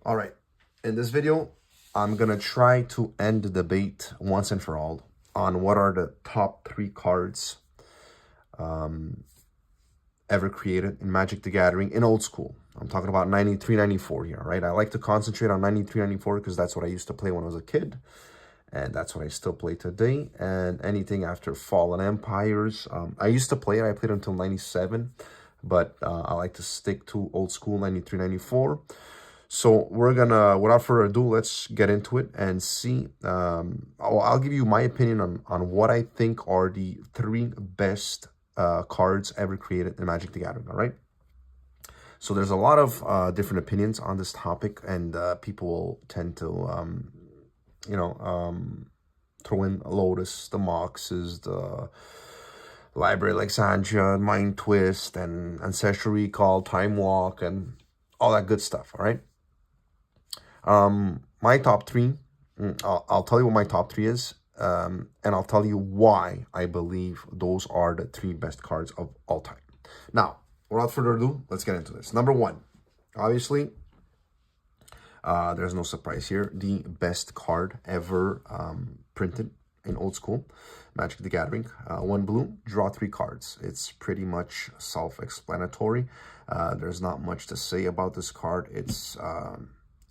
All right, in this video, I'm gonna try to end the debate once and for all on what are the top 3 cards ever created in Magic the Gathering in old school. I'm talking about 93, 94 here, right? I like to concentrate on 93, 94 because that's what I used to play when I was a kid. And that's what I still play today. And anything after Fallen Empires. I used to play it. I played until 97. But I like to stick to old school 93, 94. So we're gonna, without further ado, let's get into it and see. I'll give you my opinion on what I think are the 3 best cards ever created in Magic the Gathering, all right? So there's a lot of different opinions on this topic, and people will tend to, throw in Lotus, the Moxes, the Library Alexandria, Mind Twist, and Ancestral Recall, Time Walk, and all that good stuff, all right? My top 3, I'll tell you what my top 3 is, and I'll tell you why I believe those are the 3 best cards of all time. Now, without further ado, let's get into this. Number 1, obviously, there's no surprise here, the best card ever printed in old school Magic the Gathering. 1 blue, draw 3 cards. It's pretty much self-explanatory. There's not much to say about this card.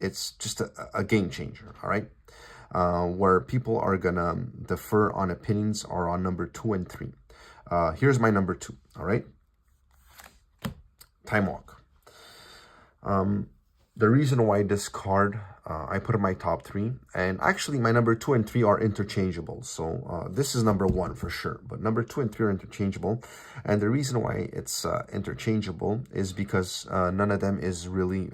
It's just a game changer, all right? Where people are gonna defer on opinions are on number 2 and 3. Here's my number 2, all right? Time Walk. The reason why this card I put in my top 3, and actually my number 2 and 3 are interchangeable. So this is number 1 for sure, but number 2 and 3 are interchangeable. And the reason why it's interchangeable is because none of them is really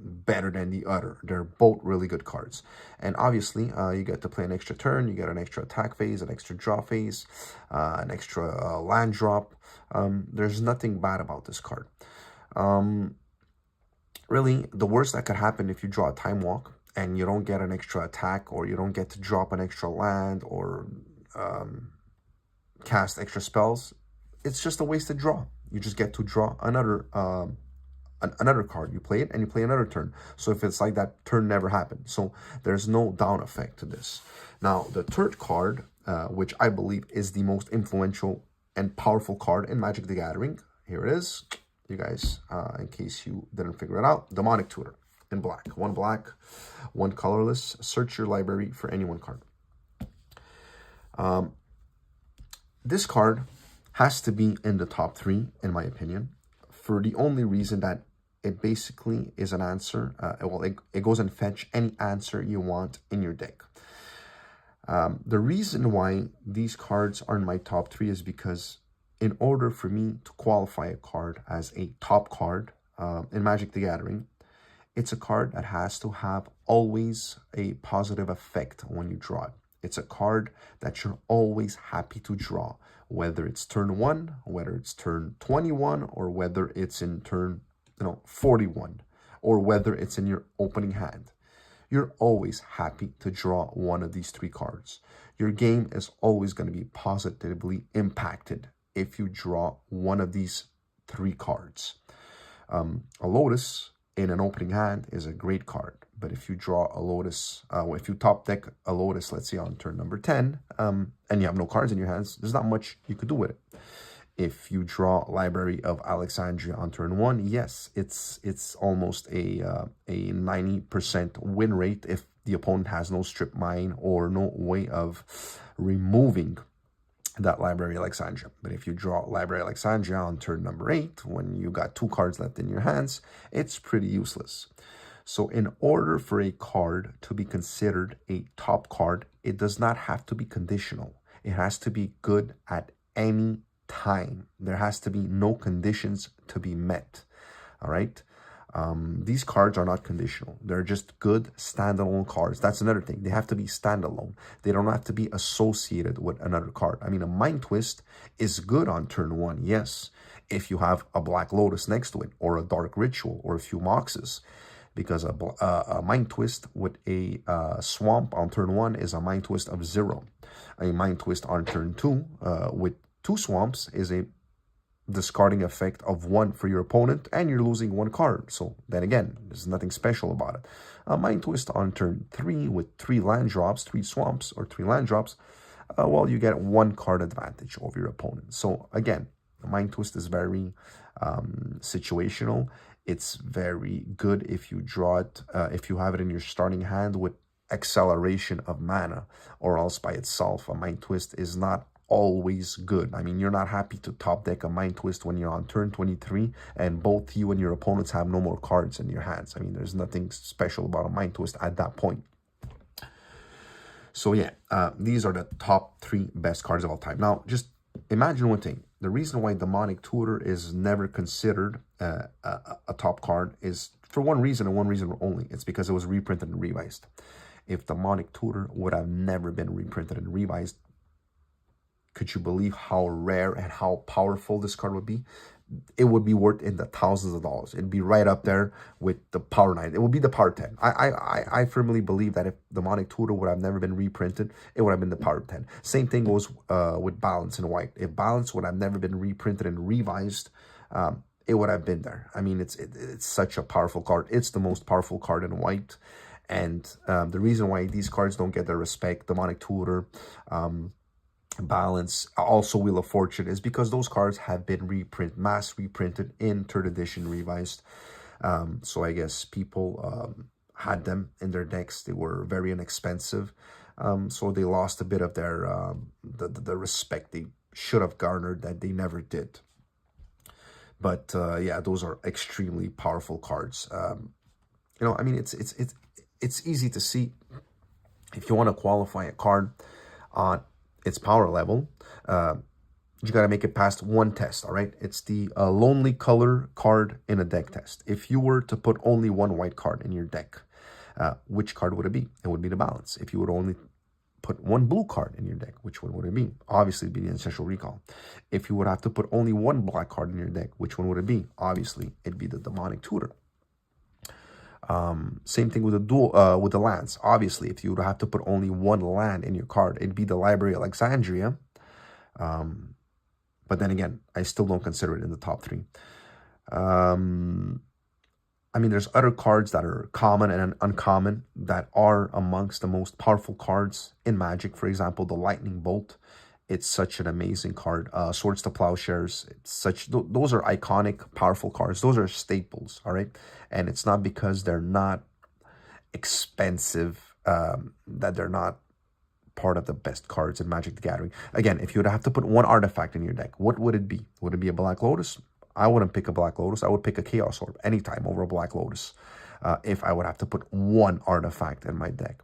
better than the other. They're both really good cards. And obviously, you get to play an extra turn, you get an extra attack phase, an extra draw phase, an extra land drop. There's nothing bad about this card. Really, the worst that could happen if you draw a Time Walk and you don't get an extra attack, or you don't get to drop an extra land, or cast extra spells, it's just a wasted draw. You just get to draw another another card. You play it and you play another turn. So if it's like that, turn never happened. So there's no down effect to this. Now, the third card, which I believe is the most influential and powerful card in Magic the Gathering, here it is. You guys, in case you didn't figure it out, Demonic Tutor in black. 1 black, 1 colorless. Search your library for any 1 card. This card has to be in the top 3, in my opinion, for the only reason that it basically is an answer. It goes and fetch any answer you want in your deck. The reason why these cards are in my top 3 is because in order for me to qualify a card as a top card in Magic the Gathering, it's a card that has to have always a positive effect when you draw it. It's a card that you're always happy to draw, whether it's turn 1, whether it's turn 21, or whether it's in turn 41, or whether it's in your opening hand. You're always happy to draw one of these 3 cards. Your game is always going to be positively impacted if you draw one of these 3 cards. A Lotus in an opening hand is a great card, but if you draw a Lotus, if you top deck a Lotus, let's say on turn number 10, and you have no cards in your hands, there's not much you could do with it. If you draw Library of Alexandria on turn 1, yes, it's almost a 90% win rate if the opponent has no strip mine or no way of removing that Library Alexandria. But if you draw Library Alexandria on turn number 8, when you got 2 cards left in your hands, it's pretty useless. So in order for a card to be considered a top card, it does not have to be conditional. It has to be good at any time. There has to be no conditions to be met. All right? These cards are not conditional. They're just good standalone cards. That's another thing. They have to be standalone. They don't have to be associated with another card. I mean, a Mind Twist is good on turn 1, yes, if you have a Black Lotus next to it, or a Dark Ritual, or a few Moxes. Because a Mind Twist with a Swamp on turn 1 is a Mind Twist of 0. A Mind Twist on turn 2 with 2 Swamps is a discarding effect of 1 for your opponent, and you're losing 1 card. So then again, there's nothing special about it. Mind Twist on turn 3 with 3 land drops, 3 swamps, or 3 land drops. Well, you get 1 card advantage over your opponent. So again, Mind Twist is very situational. It's very good if you draw it, if you have it in your starting hand with acceleration of mana, or else by itself, a Mind Twist is not always good. I mean, you're not happy to top deck a Mind Twist when you're on turn 23 and both you and your opponents have no more cards in your hands. I mean, there's nothing special about a Mind Twist at that point. So yeah, these are the top 3 best cards of all time. Now, just imagine one thing. The reason why Demonic Tutor is never considered a top card is for one reason and one reason only. It's because it was reprinted and revised. If Demonic Tutor would have never been reprinted and revised, could you believe how rare and how powerful this card would be? It would be worth in the thousands of dollars. It'd be right up there with the Power 9. It would be the Power 10. I firmly believe that if Demonic Tutor would have never been reprinted, it would have been the Power 10. Same thing goes with Balance in white. If Balance would have never been reprinted and revised, it would have been there. I mean, it's such a powerful card. It's the most powerful card in white. And the reason why these cards don't get their respect, Demonic Tutor, Balance, also Wheel of Fortune, is because those cards have been mass reprinted in 3rd edition revised. So I guess people had them in their decks. They were very inexpensive, so they lost a bit of their the respect they should have garnered that they never did. But yeah, those are extremely powerful cards. You know, I mean, it's easy to see if you want to qualify a card on its power level. You got to make it past 1 test, all right? It's the lonely color card in a deck test. If you were to put only 1 white card in your deck, which card would it be? It would be the Balance. If you would only put 1 blue card in your deck, which one would it be? Obviously, it'd be the Ancestral Recall. If you would have to put only 1 black card in your deck, which one would it be? Obviously, it'd be the Demonic Tutor. Same thing with the dual with the lands. Obviously, if you would have to put only 1 land in your card, it'd be the Library of Alexandria. But then again, I still don't consider it in the top 3. I mean, there's other cards that are common and uncommon that are amongst the most powerful cards in Magic. For example, the Lightning Bolt. It's such an amazing card. Swords to Plowshares. It's such, those are iconic, powerful cards. Those are staples, all right? And it's not because they're not expensive that they're not part of the best cards in Magic the Gathering. Again, if you would have to put 1 artifact in your deck, what would it be? Would it be a Black Lotus? I wouldn't pick a Black Lotus. I would pick a Chaos Orb anytime over a Black Lotus if I would have to put 1 artifact in my deck.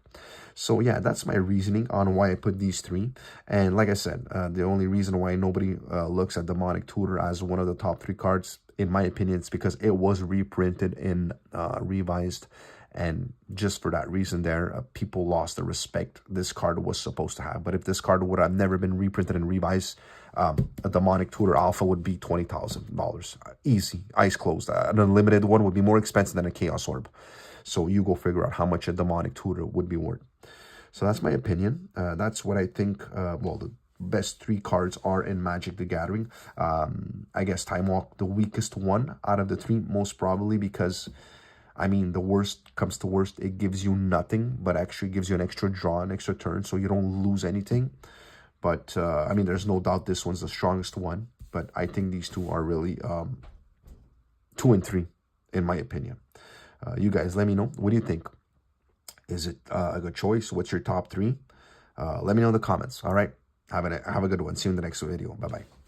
So yeah, that's my reasoning on why I put these 3. And like I said, the only reason why nobody looks at Demonic Tutor as one of the top 3 cards, in my opinion, is because it was reprinted in revised. And just for that reason there, people lost the respect this card was supposed to have. But if this card would have never been reprinted and revised, a Demonic Tutor Alpha would be $20,000. Easy, eyes closed. An unlimited one would be more expensive than a Chaos Orb. So you go figure out how much a Demonic Tutor would be worth. So that's my opinion. That's what I think, well, the best 3 cards are in Magic the Gathering. I guess Time Walk, the weakest one out of the 3, most probably, because, I mean, the worst comes to worst, it gives you nothing, but actually gives you an extra draw, an extra turn, so you don't lose anything. But, I mean, there's no doubt this one's the strongest one, but I think these 2 are really 2 and 3, in my opinion. You guys, let me know. What do you think? Is it a good choice? What's your top 3? Let me know in the comments. All right. Have a good one. See you in the next video. Bye-bye.